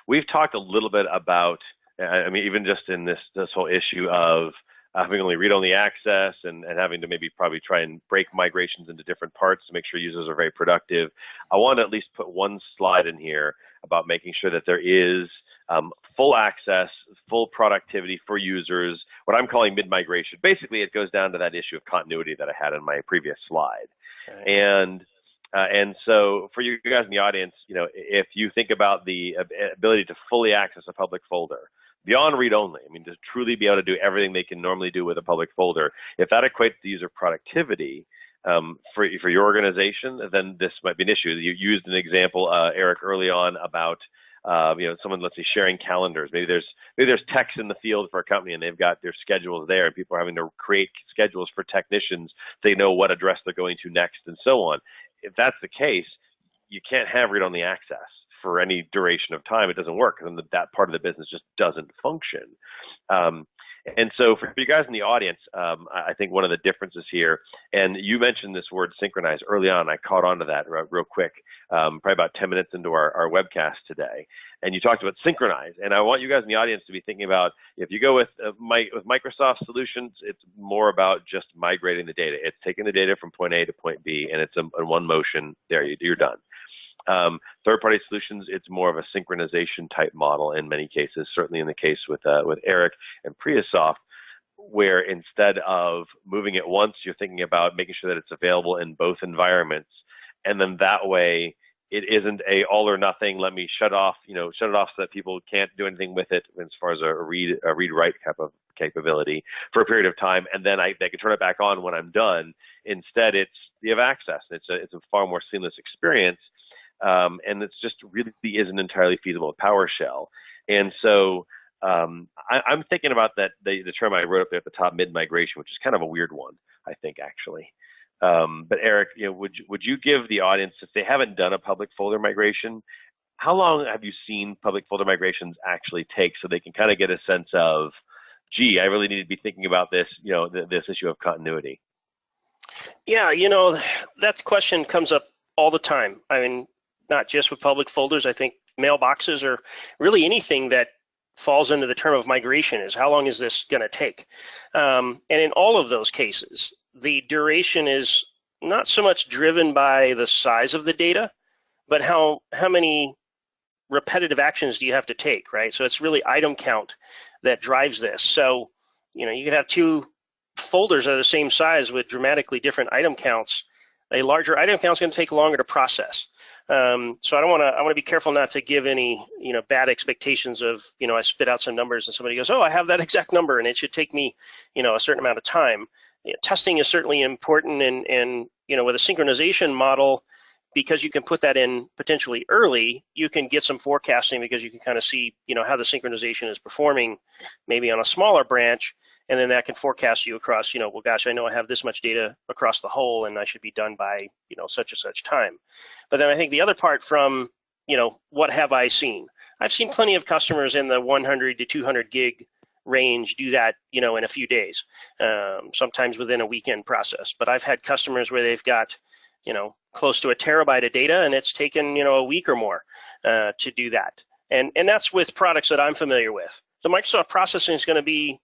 We've talked a little bit about, I mean, even just in this whole issue of having only read-only access and having to maybe probably try and break migrations into different parts to make sure users are very productive. I want to at least put one slide in here about making sure that there is full access, full productivity for users, what I'm calling mid-migration. Basically, it goes down to that issue of continuity that I had in my previous slide. Okay. And so for you guys in the audience, you know, if you think about the ability to fully access a public folder, beyond read-only, I mean, to truly be able to do everything they can normally do with a public folder, if that equates to user productivity for your organization, then this might be an issue. You used an example, Eric, early on about you know, someone, let's say, sharing calendars. Maybe there's techs in the field for a company and they've got their schedules there, and people are having to create schedules for technicians. They know what address they're going to next and so on. If that's the case, you can't have read-only access for any duration of time. It doesn't work, and that part of the business just doesn't function. And so for you guys in the audience, I think one of the differences here, and you mentioned this word synchronized early on, I caught on to that real quick, probably about 10 minutes into our webcast today. And you talked about synchronized. And I want you guys in the audience to be thinking about, if you go with Microsoft solutions, it's more about just migrating the data. It's taking the data from point A to point B, and it's in one motion. There, you're done. Third-party solutions, it's more of a synchronization type model in many cases, certainly in the case with Eric and Priasoft, where instead of moving it once, you're thinking about making sure that it's available in both environments, and then that way it isn't a all or nothing, let me shut it off so that people can't do anything with it as far as a read-write type of capability for a period of time, and then they can turn it back on when I'm done. Instead, you have access. It's a far more seamless experience. And it's just really isn't entirely feasible with PowerShell. And so I'm thinking about that the term I wrote up there at the top, mid-migration, which is kind of a weird one, I think, actually. But Eric, you know, would you give the audience, if they haven't done a public folder migration, how long have you seen public folder migrations actually take, so they can kind of get a sense of, gee, I really need to be thinking about this, you know, this issue of continuity? Yeah, you know, that question comes up all the time. I mean, not just with public folders. I think mailboxes, or really anything that falls into the term of migration, is how long is this going to take? And in all of those cases, the duration is not so much driven by the size of the data, but how many repetitive actions do you have to take, right? So it's really item count that drives this. So, you know, you could have two folders that are the same size with dramatically different item counts. A larger item count is going to take longer to process. So I want to be careful not to give any, you know, bad expectations of, you know, I spit out some numbers and somebody goes, oh, I have that exact number and it should take me, you know, a certain amount of time. You know, testing is certainly important, and you know, with a synchronization model, because you can put that in potentially early, you can get some forecasting, because you can kind of see, you know, how the synchronization is performing maybe on a smaller branch, and then that can forecast you across, you know, well, gosh, I know I have this much data across the whole and I should be done by, you know, such and such time. But then I think the other part from, you know, what have I seen? I've seen plenty of customers in the 100 to 200 gig range do that, you know, in a few days, sometimes within a weekend process. But I've had customers where they've got, you know, close to a terabyte of data, and it's taken, you know, a week or more to do that. And that's with products that I'm familiar with. The Microsoft processing is going to be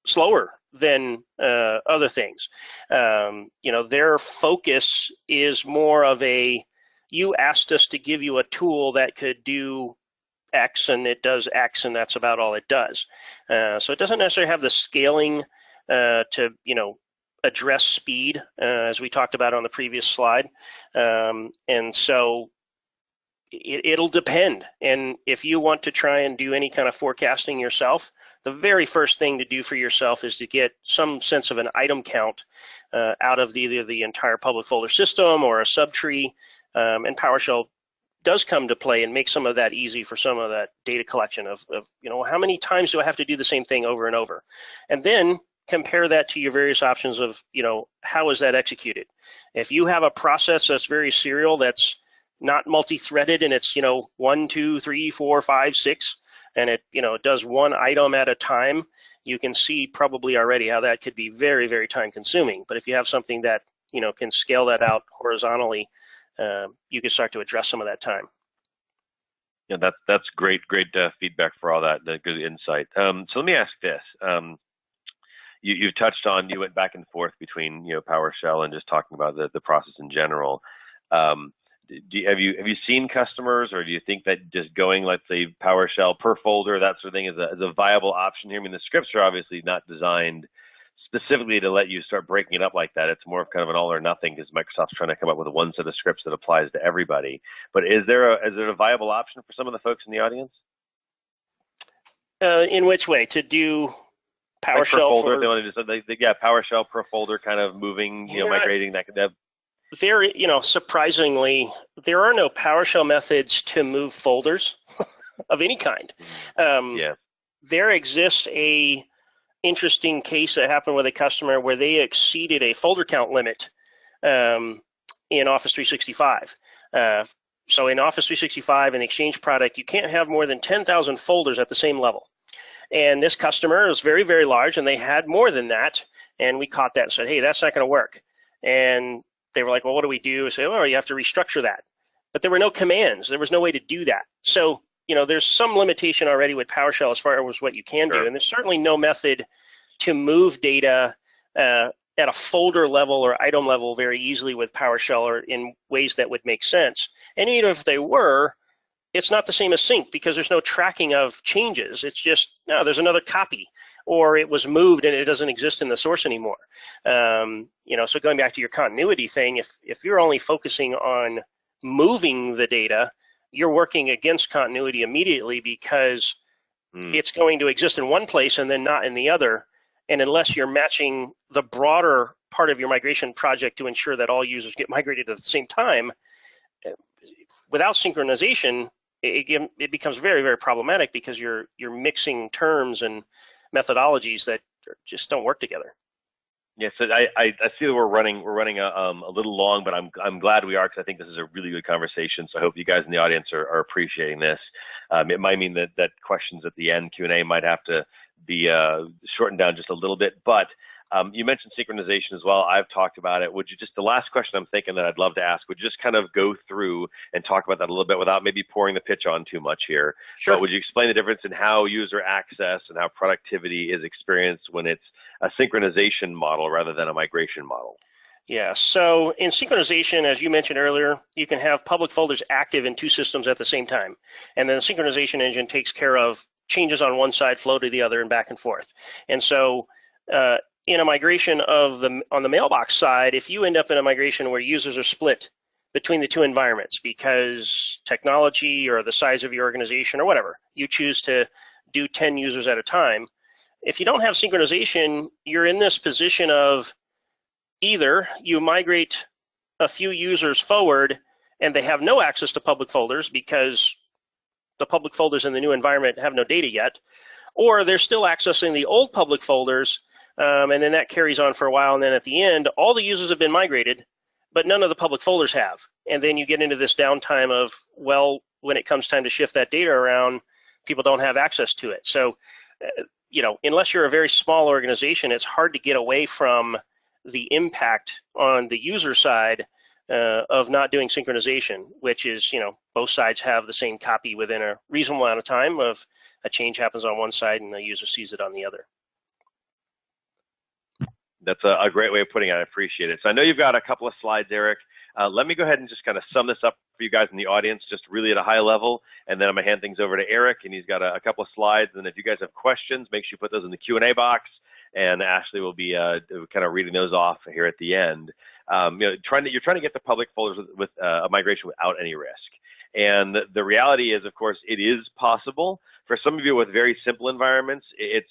slower than other things. You know, their focus is more of a, you asked us to give you a tool that could do X, and it does X, and that's about all it does. So it doesn't necessarily have the scaling to, you know, address speed, as we talked about on the previous slide. And so it'll depend. And if you want to try and do any kind of forecasting yourself, the very first thing to do for yourself is to get some sense of an item count out of either the entire public folder system or a subtree. And PowerShell does come to play and make some of that easy for some of that data collection of how many times do I have to do the same thing over and over? And then compare that to your various options of, how is that executed? If you have a process that's very serial, that's not multi-threaded, and it's, 1, 2, 3, 4, 5, 6, and it, it does one item at a time, you can see probably already how that could be very, very time consuming. But if you have something that, can scale that out horizontally, you can start to address some of that time. Yeah, that's great feedback for all that, good insight. So let me ask this. You touched on, you went back and forth between PowerShell and just talking about the process in general. Have you seen customers, or do you think that just going, let's say, PowerShell per folder, that sort of thing, is a viable option here? I mean, the scripts are obviously not designed specifically to let you start breaking it up like that. It's more of kind of an all or nothing, because Microsoft's trying to come up with one set of scripts that applies to everybody. But is there a viable option for some of the folks in the audience? In which way? To do PowerShell like per folder? They want to do PowerShell per folder, kind of moving, migrating that. There, surprisingly, there are no PowerShell methods to move folders of any kind. There exists a interesting case that happened with a customer where they exceeded a folder count limit in Office 365. So in Office 365, an Exchange product, you can't have more than 10,000 folders at the same level. And this customer is very, very large, and they had more than that. And we caught that and said, hey, that's not going to work. And they were like, well, what do we do? I said, well, you have to restructure that. But there were no commands. There was no way to do that. So, there's some limitation already with PowerShell as far as what you can do. And there's certainly no method to move data at a folder level or item level very easily with PowerShell, or in ways that would make sense. And even if they were, it's not the same as sync, because there's no tracking of changes. It's just, no, there's another copy, or it was moved and it doesn't exist in the source anymore. So going back to your continuity thing, if you're only focusing on moving the data, you're working against continuity immediately, because it's going to exist in one place and then not in the other. And unless you're matching the broader part of your migration project to ensure that all users get migrated at the same time, without synchronization, it becomes very, very problematic, because you're mixing terms and methodologies that just don't work together. Yes, yeah, so I see that we're running a little long, but I'm glad we are, because I think this is a really good conversation. So I hope you guys in the audience are appreciating this. It might mean that questions at the end, Q&A, might have to be shortened down just a little bit, but you mentioned synchronization as well. I've talked about it. Would you just, the last question I'm thinking that I'd love to ask, would you just kind of go through and talk about that a little bit without maybe pouring the pitch on too much here? Sure. But would you explain the difference in how user access and how productivity is experienced when it's a synchronization model rather than a migration model? Yeah, so in synchronization, as you mentioned earlier, you can have public folders active in two systems at the same time. And then the synchronization engine takes care of changes on one side, flow to the other, and back and forth. And so in a migration on the mailbox side, if you end up in a migration where users are split between the two environments because technology or the size of your organization or whatever, you choose to do 10 users at a time, if you don't have synchronization, you're in this position of either you migrate a few users forward and they have no access to public folders because the public folders in the new environment have no data yet, or they're still accessing the old public folders, and then that carries on for a while, and then at the end, all the users have been migrated, but none of the public folders have. And then you get into this downtime of, well, when it comes time to shift that data around, people don't have access to it. So, unless you're a very small organization, it's hard to get away from the impact on the user side of not doing synchronization, which is, both sides have the same copy within a reasonable amount of time of a change happens on one side and the user sees it on the other. That's a great way of putting it. I appreciate it. So I know you've got a couple of slides, Eric. Let me go ahead and just kind of sum this up for you guys in the audience, just really at a high level, and then I'm going to hand things over to Eric, and he's got a couple of slides. And if you guys have questions, make sure you put those in the Q&A box, and Ashley will be kind of reading those off here at the end. You're trying to get the public folders with a migration without any risk. And the reality is, of course, it is possible. For some of you with very simple environments, it's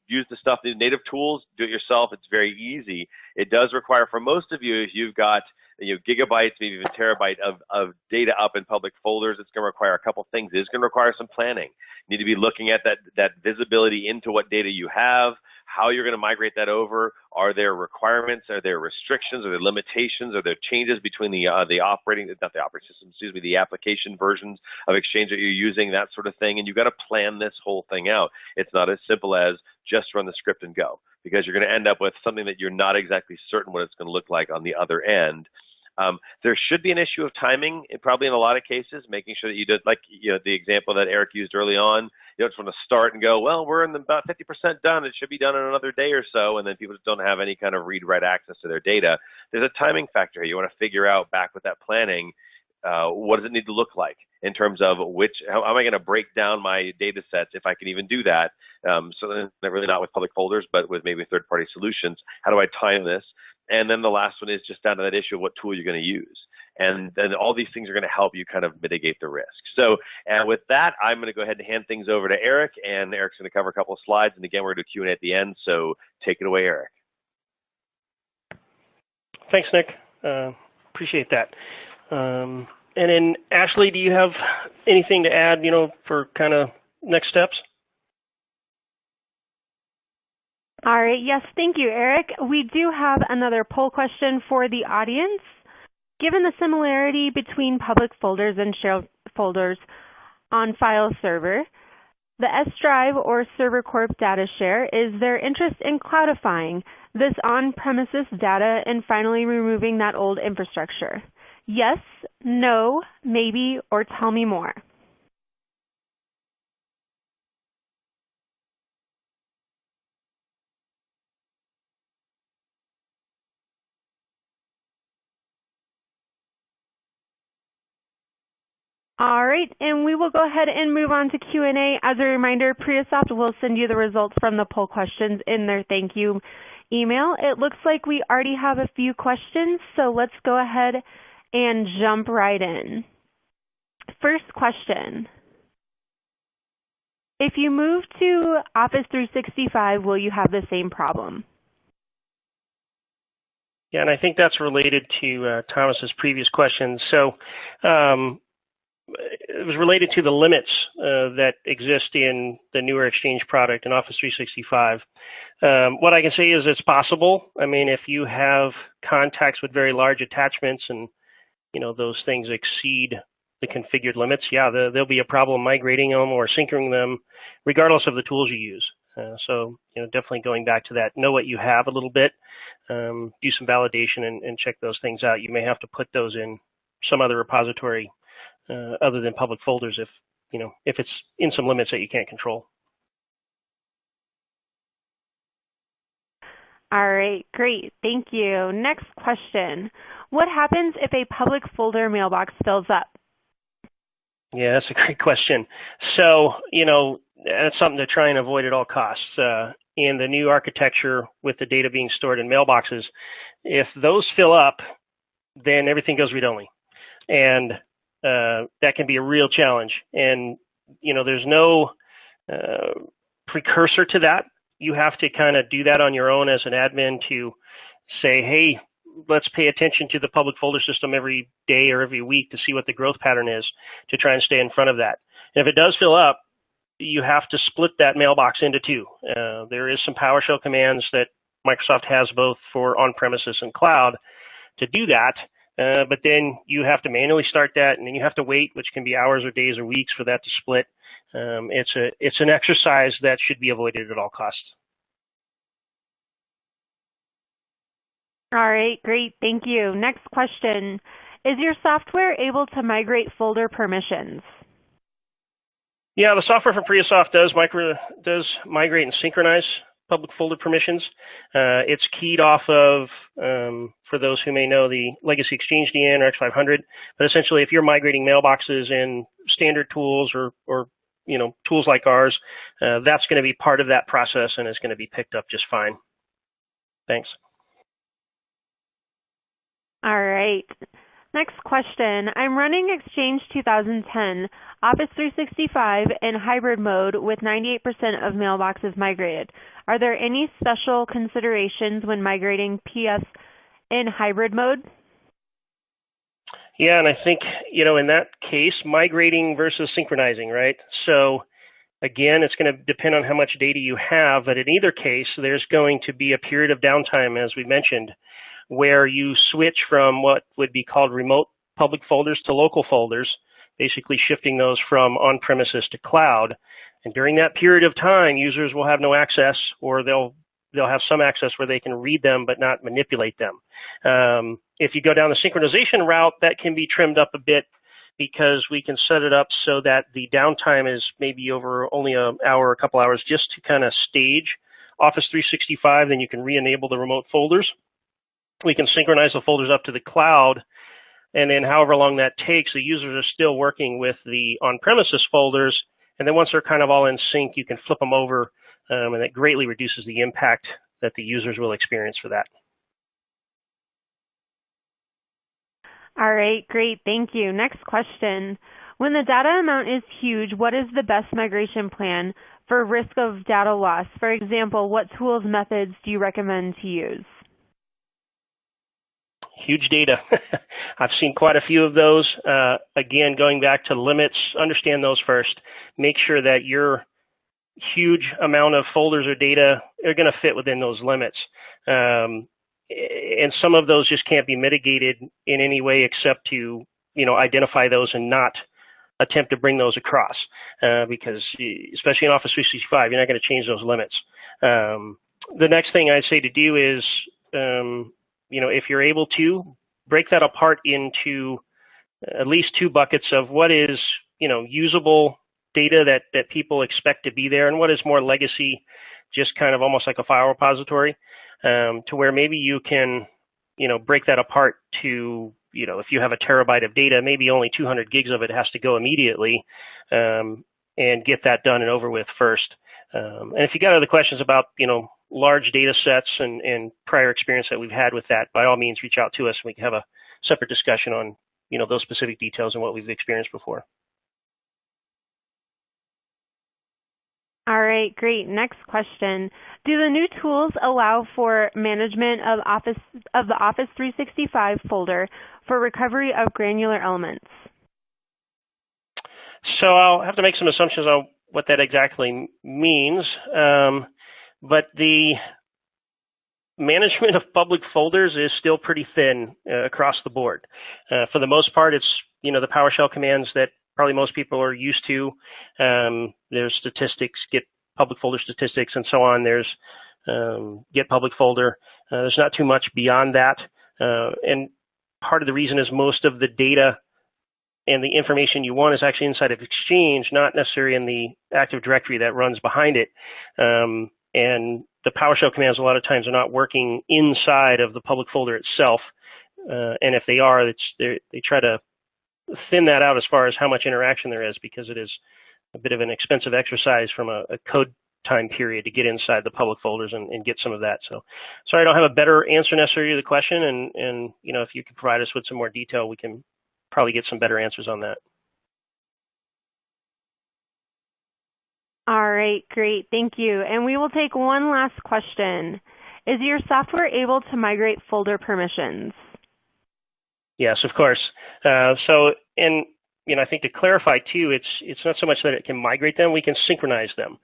use the stuff, the native tools, do it yourself. It's very easy. It does require, for most of you, if you've got gigabytes, maybe even terabyte of data up in public folders, it's going to require a couple things. It's going to require some planning. You need to be looking at that visibility into what data you have, how you're going to migrate that over. Are there requirements? Are there restrictions? Are there limitations? Are there changes between the application versions of Exchange that you're using, that sort of thing? And you've got to plan this whole thing out. It's not as simple as just run the script and go, because you're going to end up with something that you're not exactly certain what it's going to look like on the other end. There should be an issue of timing, probably in a lot of cases, making sure that you did, like the example that Eric used early on. You don't just want to start and go, well, we're in about 50% done. It should be done in another day or so, and then people just don't have any kind of read-write access to their data. There's a timing factor here. You want to figure out, back with that planning, what does it need to look like in terms of how am I going to break down my data sets, if I can even do that? So then, really not with public folders, but with maybe third-party solutions. How do I time this? And then the last one is just down to that issue of what tool you're going to use. And then all these things are going to help you kind of mitigate the risk. So with that, I'm going to go ahead and hand things over to Eric, and Eric's going to cover a couple of slides. And again, we're going to do Q&A at the end, so take it away, Eric. Thanks, Nick. Appreciate that. And then, Ashley, do you have anything to add, for kind of next steps? All right, yes, thank you, Eric. We do have another poll question for the audience. Given the similarity between public folders and shared folders on file server, the S drive or Server Corp data share, is there interest in cloudifying this on-premises data and finally removing that old infrastructure? Yes, no, maybe, or tell me more. All right, and we will go ahead and move on to Q&A. As a reminder, Priasoft will send you the results from the poll questions in their thank you email. It looks like we already have a few questions, so let's go ahead and jump right in. First question. If you move to Office 365, will you have the same problem? Yeah, and I think that's related to Thomas's previous question. So it was related to the limits that exist in the newer Exchange product in Office 365. What I can say is it's possible. I mean, if you have contacts with very large attachments and those things exceed the configured limits, yeah, there'll be a problem migrating them or syncing them, regardless of the tools you use. So definitely going back to that, know what you have a little bit, do some validation and check those things out. You may have to put those in some other repository other than public folders if it's in some limits that you can't control. All right, great, thank you. Next question. What happens if a public folder mailbox fills up? Yeah, that's a great question. So, that's something to try and avoid at all costs. In the new architecture with the data being stored in mailboxes, if those fill up, then everything goes read-only. And that can be a real challenge. And, there's no precursor to that. You have to kind of do that on your own as an admin to say, hey, let's pay attention to the public folder system every day or every week to see what the growth pattern is to try and stay in front of that. And if it does fill up, you have to split that mailbox into two. There is some PowerShell commands that Microsoft has both for on-premises and cloud to do that. But then you have to manually start that, and then you have to wait, which can be hours or days or weeks for that to split. It's an exercise that should be avoided at all costs. All right, great, thank you. Next question. Is your software able to migrate folder permissions? Yeah, the software from Priasoft does migrate and synchronize public folder permissions. It's keyed off of, for those who may know, the legacy Exchange DN or X500. But essentially, if you're migrating mailboxes in standard tools or tools like ours, that's going to be part of that process and is going to be picked up just fine. Thanks. All right. Next question. I'm running Exchange 2010, Office 365 in hybrid mode with 98% of mailboxes migrated. Are there any special considerations when migrating PS in hybrid mode? Yeah, and I think, in that case, migrating versus synchronizing, right? So again, it's going to depend on how much data you have, but in either case, there's going to be a period of downtime, as we mentioned, where you switch from what would be called remote public folders to local folders, basically shifting those from on-premises to cloud. And during that period of time, users will have no access, or they'll have some access where they can read them but not manipulate them. If you go down the synchronization route, that can be trimmed up a bit because we can set it up so that the downtime is maybe over only an hour, a couple hours, just to kind of stage Office 365. Then you can re-enable the remote folders. We can synchronize the folders up to the cloud, and then however long that takes, the users are still working with the on-premises folders, and then once they're kind of all in sync, you can flip them over, and that greatly reduces the impact that the users will experience for that. All right, great, thank you. Next question. When the data amount is huge, what is the best migration plan for risk of data loss? For example, what tools, methods do you recommend to use? Huge data. I've seen quite a few of those. Again, going back to limits, understand those first. Make sure that your huge amount of folders or data are going to fit within those limits. And some of those just can't be mitigated in any way except to, identify those and not attempt to bring those across. Because especially in Office 365, you're not going to change those limits. The next thing I'd say to do is, if you're able to, break that apart into at least two buckets of what is, usable data that people expect to be there, and what is more legacy, just kind of almost like a file repository, to where maybe you can, break that apart to, if you have a terabyte of data, maybe only 200 gigs of it has to go immediately, and get that done and over with first. And if you got other questions about, large data sets and prior experience that we've had with that, by all means, reach out to us and we can have a separate discussion on, those specific details and what we've experienced before. All right, great. Next question. Do the new tools allow for management of the Office 365 folder for recovery of granular elements? So I'll have to make some assumptions on what that exactly means. But the management of public folders is still pretty thin across the board. For the most part, it's the PowerShell commands that probably most people are used to. There's statistics, get public folder statistics, and so on. There's get public folder. There's not too much beyond that. And part of the reason is most of the data and the information you want is actually inside of Exchange, not necessarily in the Active Directory that runs behind it. And the PowerShell commands a lot of times are not working inside of the public folder itself. And if they are, they try to thin that out as far as how much interaction there is, because it is a bit of an expensive exercise from a code time period to get inside the public folders and get some of that. So sorry, I don't have a better answer necessarily to the question. And if you can provide us with some more detail, we can probably get some better answers on that. All right, great, thank you. And we will take one last question. Is your software able to migrate folder permissions? Yes, of course. I think to clarify too, it's not so much that it can migrate them, we can synchronize them.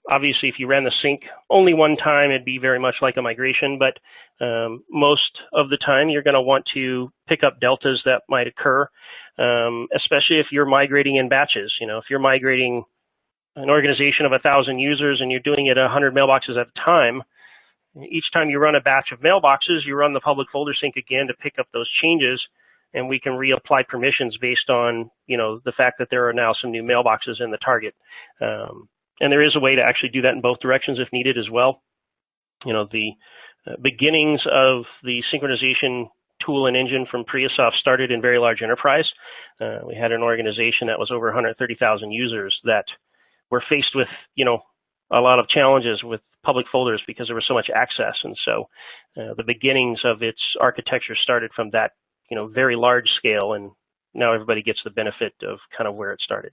Obviously, if you ran the sync only one time, it'd be very much like a migration, but most of the time you're going to want to pick up deltas that might occur, especially if you're migrating in batches. If you're migrating an organization of 1,000 users and you're doing it 100 mailboxes at a time, each time you run a batch of mailboxes, you run the public folder sync again to pick up those changes, and we can reapply permissions based on, the fact that there are now some new mailboxes in the target. And there is a way to actually do that in both directions if needed as well. The beginnings of the synchronization tool and engine from Priasoft started in very large enterprise. We had an organization that was over 130,000 users that were faced with, a lot of challenges with public folders because there was so much access. And so the beginnings of its architecture started from that very large scale, and now everybody gets the benefit of kind of where it started.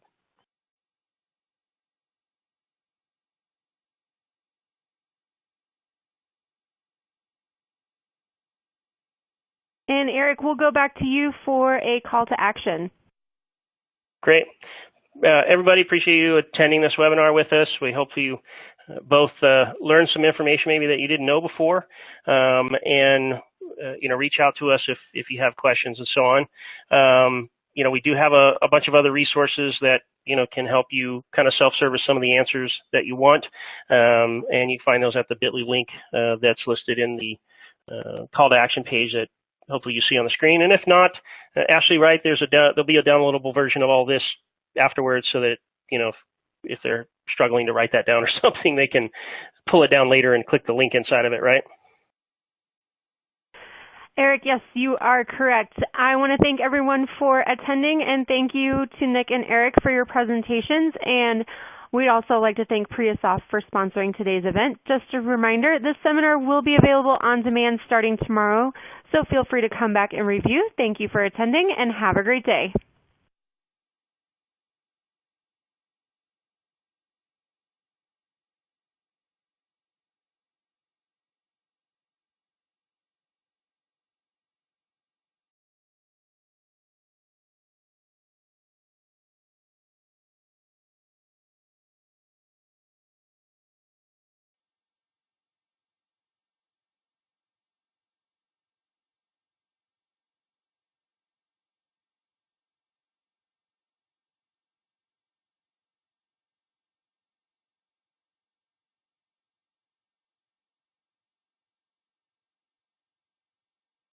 And Eric, we'll go back to you for a call to action. Great. Everybody, appreciate you attending this webinar with us. We hope you both learned some information maybe that you didn't know before, and reach out to us if you have questions and so on. We do have a bunch of other resources that can help you kind of self-service some of the answers that you want, and you can find those at the bit.ly link that's listed in the call to action page that hopefully you see on the screen. And if not, Ashley, right, there'll be a downloadable version of all this afterwards, so that if they're struggling to write that down or something, they can pull it down later and click the link inside of it, right? Eric, yes, you are correct. I want to thank everyone for attending, and thank you to Nick and Eric for your presentations. And we'd also like to thank Priasoft for sponsoring today's event. Just a reminder, this seminar will be available on demand starting tomorrow, so feel free to come back and review. Thank you for attending, and have a great day.